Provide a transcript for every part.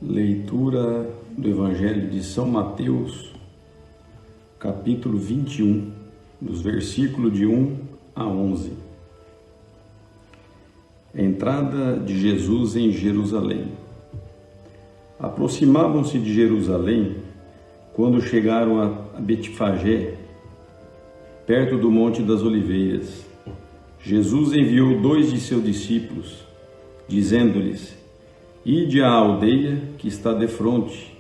Leitura do Evangelho de São Mateus, capítulo 21, dos versículos de 1 a 11. Entrada de Jesus em Jerusalém. Aproximavam-se de Jerusalém quando chegaram a Betfagé, perto do Monte das Oliveiras. Jesus enviou 2 de seus discípulos, dizendo-lhes: Ide à aldeia que está defronte,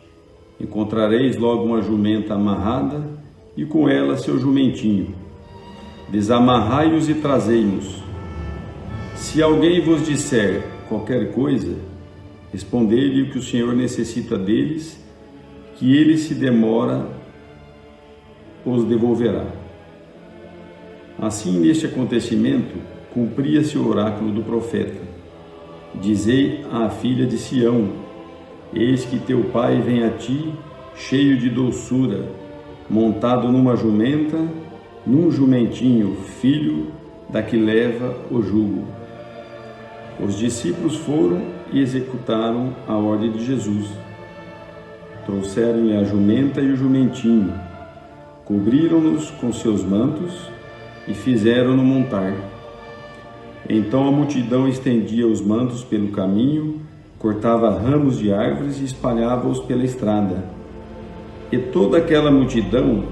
encontrareis logo uma jumenta amarrada e com ela seu jumentinho. Desamarrai-os e trazei-nos. Se alguém vos disser qualquer coisa, respondei-lhe que o Senhor necessita deles, que ele se demora, os devolverá. Assim, neste acontecimento, cumpria-se o oráculo do profeta: Dizei à filha de Sião: Eis que teu pai vem a ti, cheio de doçura, montado numa jumenta, num jumentinho, filho da que leva o jugo. Os discípulos foram e executaram a ordem de Jesus. Trouxeram-lhe a jumenta e o jumentinho, cobriram-nos com seus mantos e fizeram-no montar. Então a multidão estendia os mantos pelo caminho, cortava ramos de árvores e espalhava-os pela estrada. E toda aquela multidão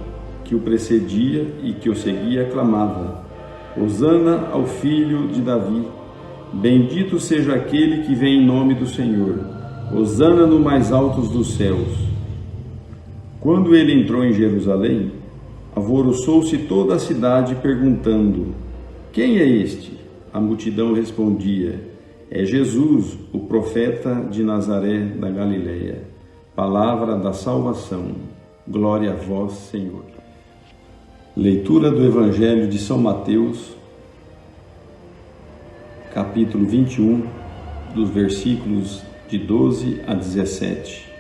que o precedia e que o seguia clamava: Hosana ao filho de Davi! Bendito seja aquele que vem em nome do Senhor! Hosana no mais altos dos céus! Quando ele entrou em Jerusalém, alvoroçou-se toda a cidade perguntando: Quem é este? A multidão respondia: É Jesus, o profeta de Nazaré da Galileia. Palavra da salvação. Glória a vós, Senhor. Leitura do Evangelho de São Mateus, capítulo 21, dos versículos de 12 a 17.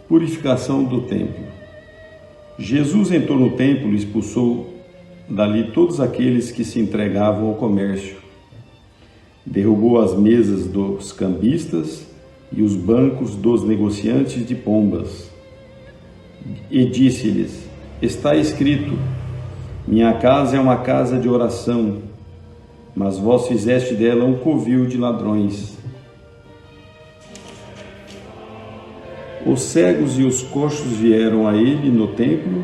Purificação do templo. Jesus entrou no templo e expulsou dali todos aqueles que se entregavam ao comércio. Derrubou as mesas dos cambistas e os bancos dos negociantes de pombas. E disse-lhes: Está escrito: Minha casa é uma casa de oração, mas vós fizeste dela um covil de ladrões. Os cegos e os coxos vieram a ele no templo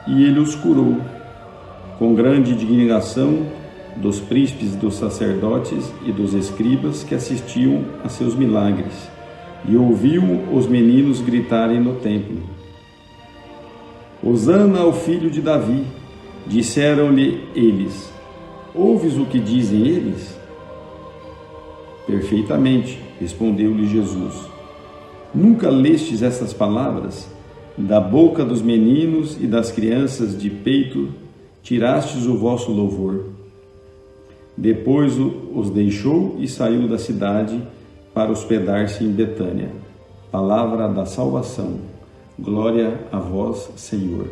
e ele os curou. Com grande indignação dos príncipes, dos sacerdotes e dos escribas que assistiam a seus milagres, e ouviam os meninos gritarem no templo: Hosana ao filho de Davi! Disseram-lhe eles: Ouves o que dizem eles? Perfeitamente, respondeu-lhe Jesus. Nunca lestes estas palavras? Da boca dos meninos e das crianças de peito tirastes o vosso louvor. Depois os deixou e saiu da cidade para hospedar-se em Betânia. Palavra da salvação. Glória a vós, Senhor.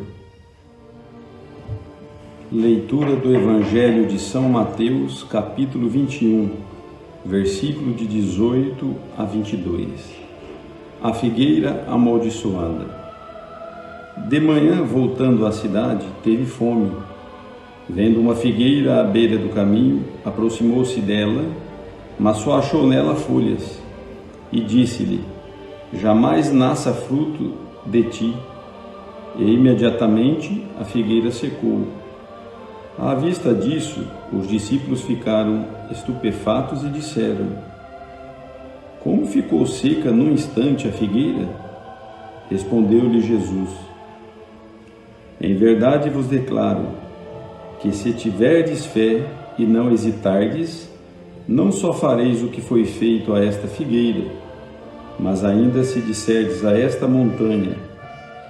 Leitura do Evangelho de São Mateus, capítulo 21, versículo de 18 a 22. A figueira amaldiçoada. De manhã, voltando à cidade, teve fome. Vendo uma figueira à beira do caminho, aproximou-se dela, mas só achou nela folhas, e disse-lhe: Jamais nasça fruto de ti. E imediatamente a figueira secou. À vista disso, os discípulos ficaram estupefatos e disseram: Como ficou seca num instante a figueira? Respondeu-lhe Jesus: Em verdade vos declaro que se tiverdes fé e não hesitardes, não só fareis o que foi feito a esta figueira, mas ainda se disserdes a esta montanha: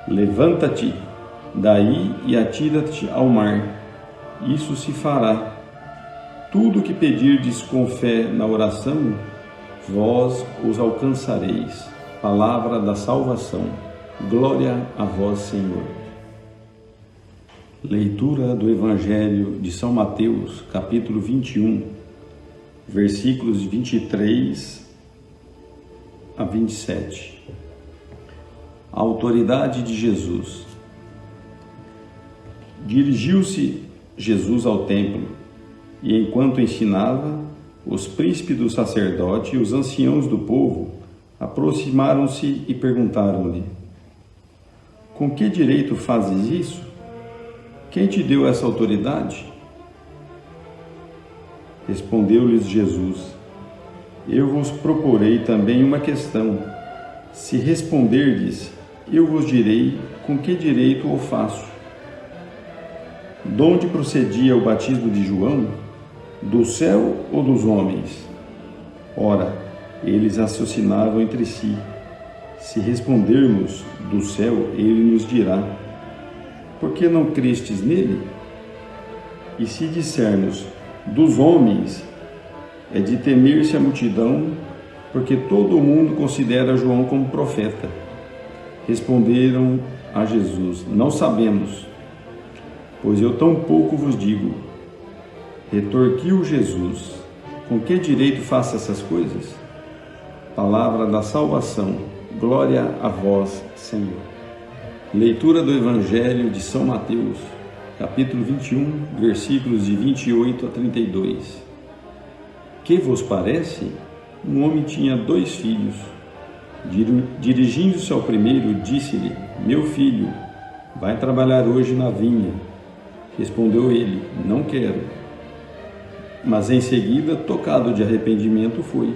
Levanta-te daí e atira-te ao mar, isso se fará. Tudo o que pedirdes com fé na oração, vós os alcançareis. Palavra da salvação. Glória a vós, Senhor. Leitura do Evangelho de São Mateus, capítulo 21, versículos de 23 a 27. A autoridade de Jesus. Dirigiu-se Jesus ao templo, e enquanto ensinava, os príncipes do sacerdote e os anciãos do povo aproximaram-se e perguntaram-lhe: com que direito fazes isso? Quem te deu essa autoridade? Respondeu-lhes Jesus: eu vos proporei também uma questão. Se responderdes, eu vos direi com que direito o faço. Donde procedia o batismo de João? Do céu ou dos homens? Ora, eles raciocinavam entre si. Se respondermos do céu, ele nos dirá: por que não crestes nele? E se dissermos dos homens, é de temer-se a multidão, porque todo o mundo considera João como profeta. Responderam a Jesus: não sabemos. Pois eu tampouco vos digo. Retorquiu Jesus: com que direito faço essas coisas? Palavra da salvação. Glória a vós, Senhor. Leitura do Evangelho de São Mateus, capítulo 21, versículos de 28 a 32. Que vos parece? Um homem tinha 2 filhos. Dirigindo-se ao primeiro, disse-lhe: meu filho, vai trabalhar hoje na vinha. Respondeu ele: não quero. Mas em seguida, tocado de arrependimento, foi.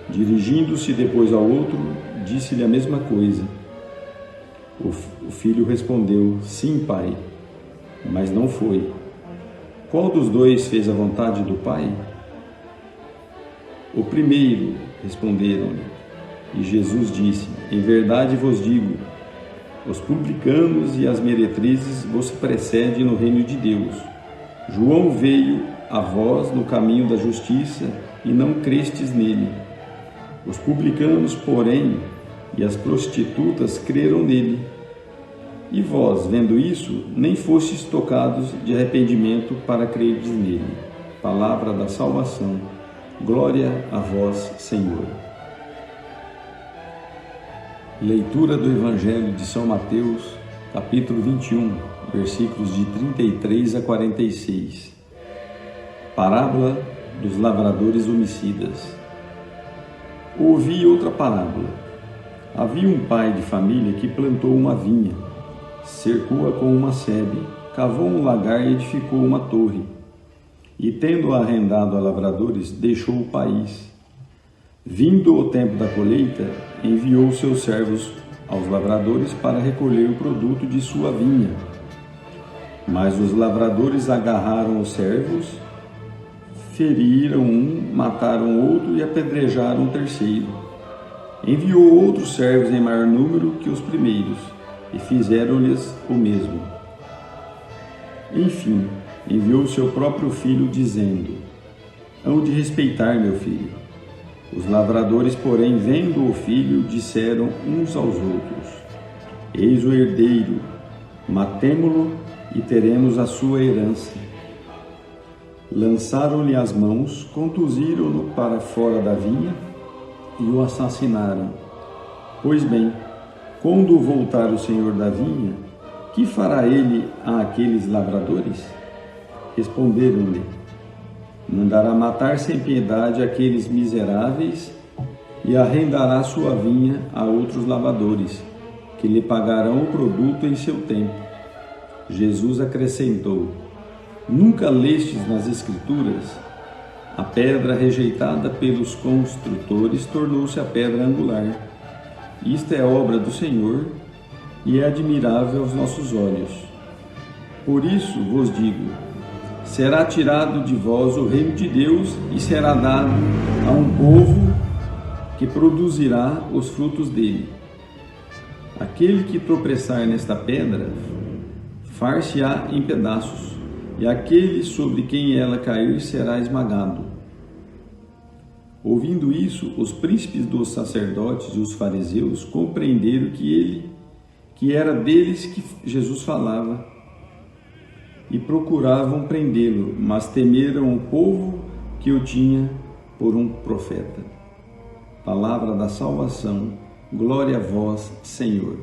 Dirigindo-se depois ao outro, disse-lhe a mesma coisa. O filho respondeu: sim, pai. Mas não foi. Qual dos 2 fez a vontade do pai? O primeiro, responderam-lhe. E Jesus disse: em verdade vos digo, os publicanos e as meretrizes vos precedem no reino de Deus. João veio a vós no caminho da justiça e não crestes nele. Os publicanos, porém, e as prostitutas creram nele. E vós, vendo isso, nem fostes tocados de arrependimento para crerdes nele. Palavra da salvação. Glória a vós, Senhor. Leitura do Evangelho de São Mateus, capítulo 21, versículos de 33 a 46. Parábola dos lavradores homicidas. Ouvi outra parábola. Havia um pai de família que plantou uma vinha, cercou-a com uma sebe, cavou um lagar e edificou uma torre. E, tendo-a arrendado a lavradores, deixou o país. Vindo o tempo da colheita, enviou seus servos aos lavradores para recolher o produto de sua vinha. Mas os lavradores agarraram os servos, feriram um, mataram outro e apedrejaram o terceiro. Enviou outros servos em maior número que os primeiros, e fizeram-lhes o mesmo. Enfim, enviou seu próprio filho, dizendo: hão de respeitar meu filho. Os lavradores, porém, vendo o filho, disseram uns aos outros: eis o herdeiro, matemo-lo e teremos a sua herança. Lançaram-lhe as mãos, conduziram-no para fora da vinha e o assassinaram. Pois bem, quando voltar o senhor da vinha, que fará ele àqueles lavradores? Responderam-lhe: mandará matar sem piedade aqueles miseráveis e arrendará sua vinha a outros lavradores, que lhe pagarão o produto em seu tempo. Jesus acrescentou: nunca lestes nas Escrituras? A pedra rejeitada pelos construtores tornou-se a pedra angular. Isto é obra do Senhor e é admirável aos nossos olhos. Por isso vos digo: será tirado de vós o reino de Deus e será dado a um povo que produzirá os frutos dele. Aquele que tropeçar nesta pedra, far-se-á em pedaços, e aquele sobre quem ela cair será esmagado. Ouvindo isso, os príncipes dos sacerdotes e os fariseus compreenderam que era deles que Jesus falava, e procuravam prendê-lo, mas temeram o povo que o tinha por um profeta. Palavra da salvação, glória a vós, Senhor.